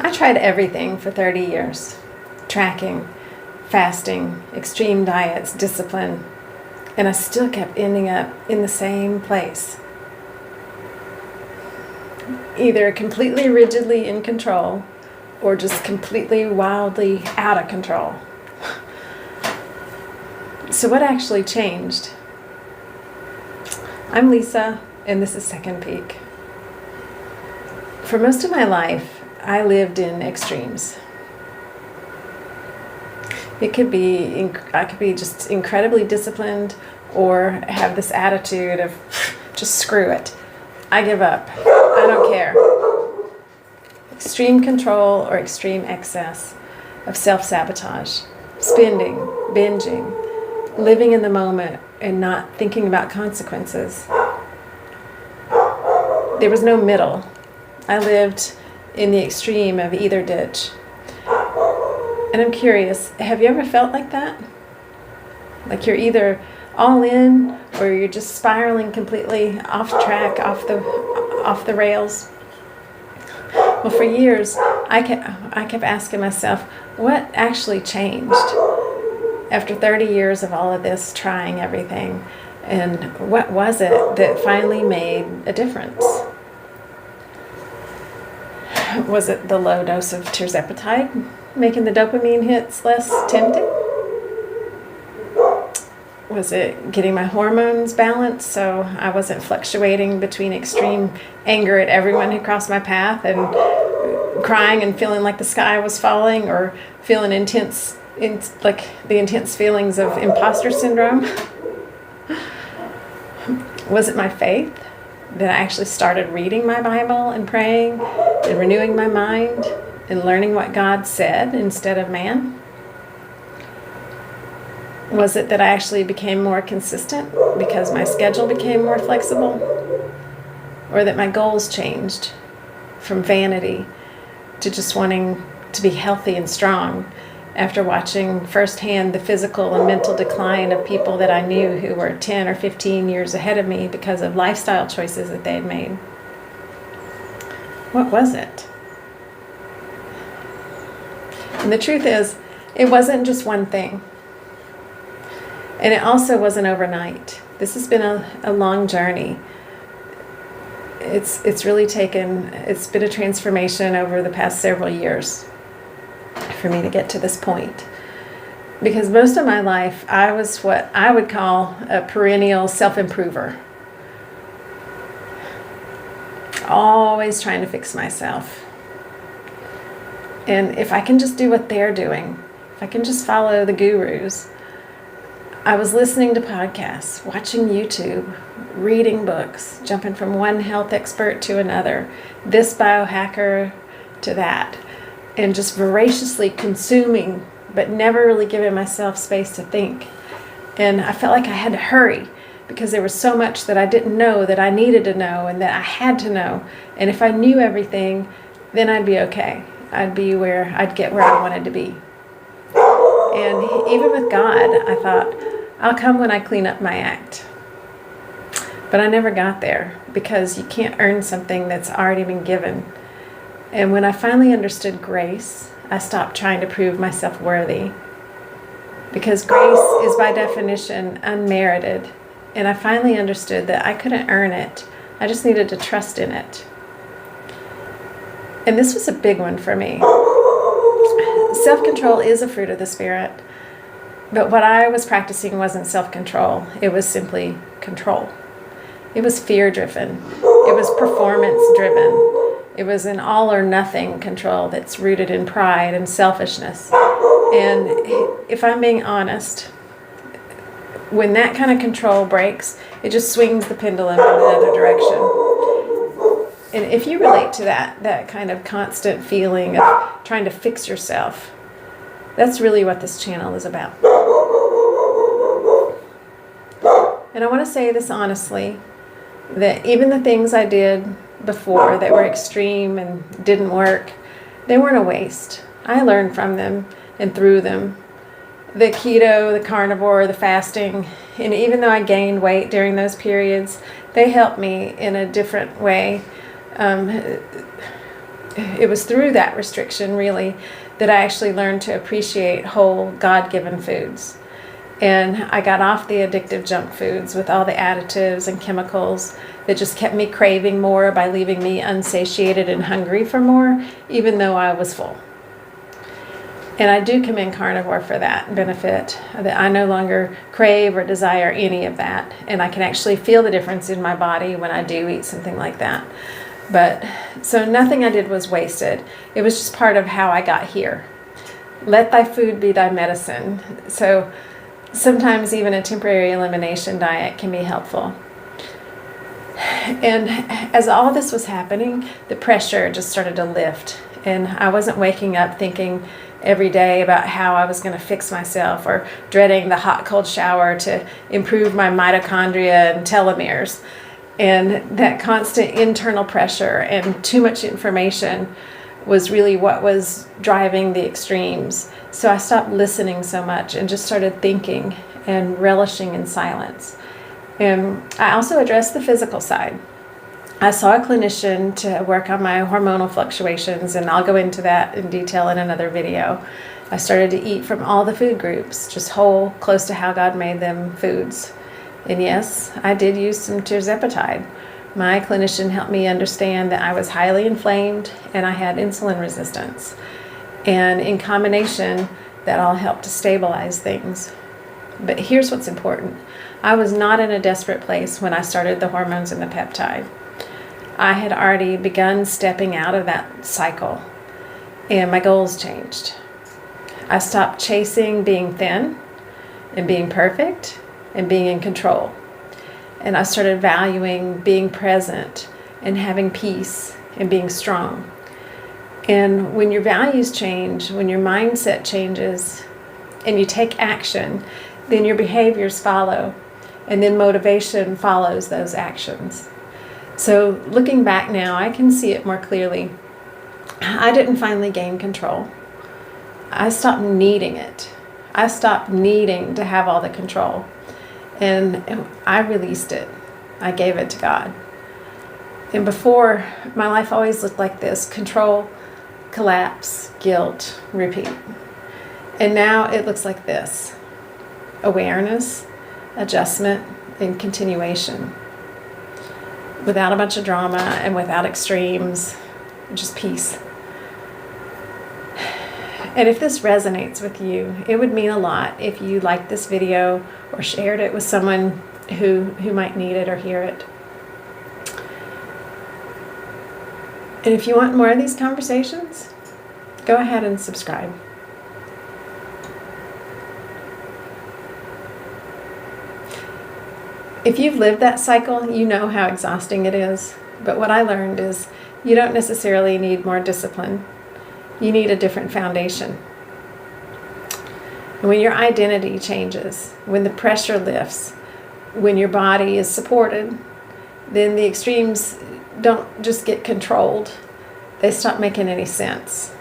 I tried everything for 30 years. Tracking, fasting, extreme diets, discipline, and I still kept ending up in the same place. Either completely rigidly in control or just completely wildly out of control. So what actually changed? I'm Lisa, and this is Second Peak. For most of my life, I lived in extremes. I could be just incredibly disciplined or have this attitude of just screw it. I give up. I don't care. Extreme control or extreme excess of self-sabotage, spending, binging, living in the moment and not thinking about consequences. There was no middle. I lived in the extreme of either ditch. And I'm curious, have you ever felt like that? Like you're either all in or you're just spiraling completely off track, off the rails? Well, for years, I kept asking myself, what actually changed after 30 years of all of this, trying everything? And what was it that finally made a difference? Was it the low dose of tirzepatide, making the dopamine hits less tempting? Was it getting my hormones balanced so I wasn't fluctuating between extreme anger at everyone who crossed my path and crying and feeling like the sky was falling, or feeling the intense feelings of imposter syndrome? Was it my faith that I actually started reading my Bible and praying and renewing my mind and learning what God said instead of man? Was it that I actually became more consistent because my schedule became more flexible? Or that my goals changed from vanity to just wanting to be healthy and strong after watching firsthand the physical and mental decline of people that I knew who were 10 or 15 years ahead of me because of lifestyle choices that they had made? What was it? And the truth is, it wasn't just one thing. And it also wasn't overnight. This has been a long journey. It's been a transformation over the past several years for me to get to this point. Because most of my life, I was what I would call a perennial self-improver. Always trying to fix myself. And if I can just do what they're doing, if I can just follow the gurus. I was listening to podcasts, watching YouTube, reading books, jumping from one health expert to another, this biohacker to that, and just voraciously consuming, but never really giving myself space to think. And I felt like I had to hurry because there was so much that I didn't know that I needed to know and that I had to know. And if I knew everything, then I'd be okay. I'd get where I wanted to be. And even with God, I thought, I'll come when I clean up my act. But I never got there because you can't earn something that's already been given. And when I finally understood grace, I stopped trying to prove myself worthy. Because grace is by definition unmerited. And I finally understood that I couldn't earn it. I just needed to trust in it. And this was a big one for me. Self-control is a fruit of the Spirit. But what I was practicing wasn't self-control. It was simply control. It was fear-driven. It was performance-driven. It was an all-or-nothing control that's rooted in pride and selfishness. And if I'm being honest, when that kind of control breaks, it just swings the pendulum in another direction. And if you relate to that kind of constant feeling of trying to fix yourself, that's really what this channel is about. And I want to say this honestly, that even the things I did before that were extreme and didn't work, they weren't a waste. I learned from them and through them. The keto, the carnivore, the fasting, and even though I gained weight during those periods, they helped me in a different way. it was through that restriction, really, that I actually learned to appreciate whole, God-given foods. And I got off the addictive junk foods with all the additives and chemicals that just kept me craving more by leaving me unsatiated and hungry for more, even though I was full. And I do commend carnivore for that benefit, that I no longer crave or desire any of that. And I can actually feel the difference in my body when I do eat something like that. But so nothing I did was wasted. It was just part of how I got here. Let thy food be thy medicine. So sometimes even a temporary elimination diet can be helpful. And as all this was happening, the pressure just started to lift. And I wasn't waking up thinking every day about how I was going to fix myself, or dreading the hot cold shower to improve my mitochondria and telomeres. And that constant internal pressure and too much information was really what was driving the extremes. So I stopped listening so much and just started thinking and relishing in silence. And I also addressed the physical side. I saw a clinician to work on my hormonal fluctuations, and I'll go into that in detail in another video. I started to eat from all the food groups, just whole, close to how God made them foods. And yes, I did use some tirzepatide. My clinician helped me understand that I was highly inflamed and I had insulin resistance. And in combination, that all helped to stabilize things. But here's what's important. I was not in a desperate place when I started the hormones and the peptide. I had already begun stepping out of that cycle, and my goals changed. I stopped chasing being thin and being perfect and being in control. And I started valuing being present and having peace and being strong. And when your values change, when your mindset changes and you take action, then your behaviors follow, and then motivation follows those actions. So looking back now, I can see it more clearly. I didn't finally gain control. I stopped needing it. I stopped needing to have all the control. And I released it. I gave it to God. And before, my life always looked like this: control, collapse, guilt, repeat. And now it looks like this: awareness, adjustment, and continuation. Without a bunch of drama and without extremes, just peace. And if this resonates with you, it would mean a lot if you liked this video or shared it with someone who might need it or hear it. And if you want more of these conversations, go ahead and subscribe. If you've lived that cycle, you know how exhausting it is. But what I learned is you don't necessarily need more discipline. You need a different foundation. And when your identity changes, when the pressure lifts, when your body is supported, then the extremes don't just get controlled. They stop making any sense.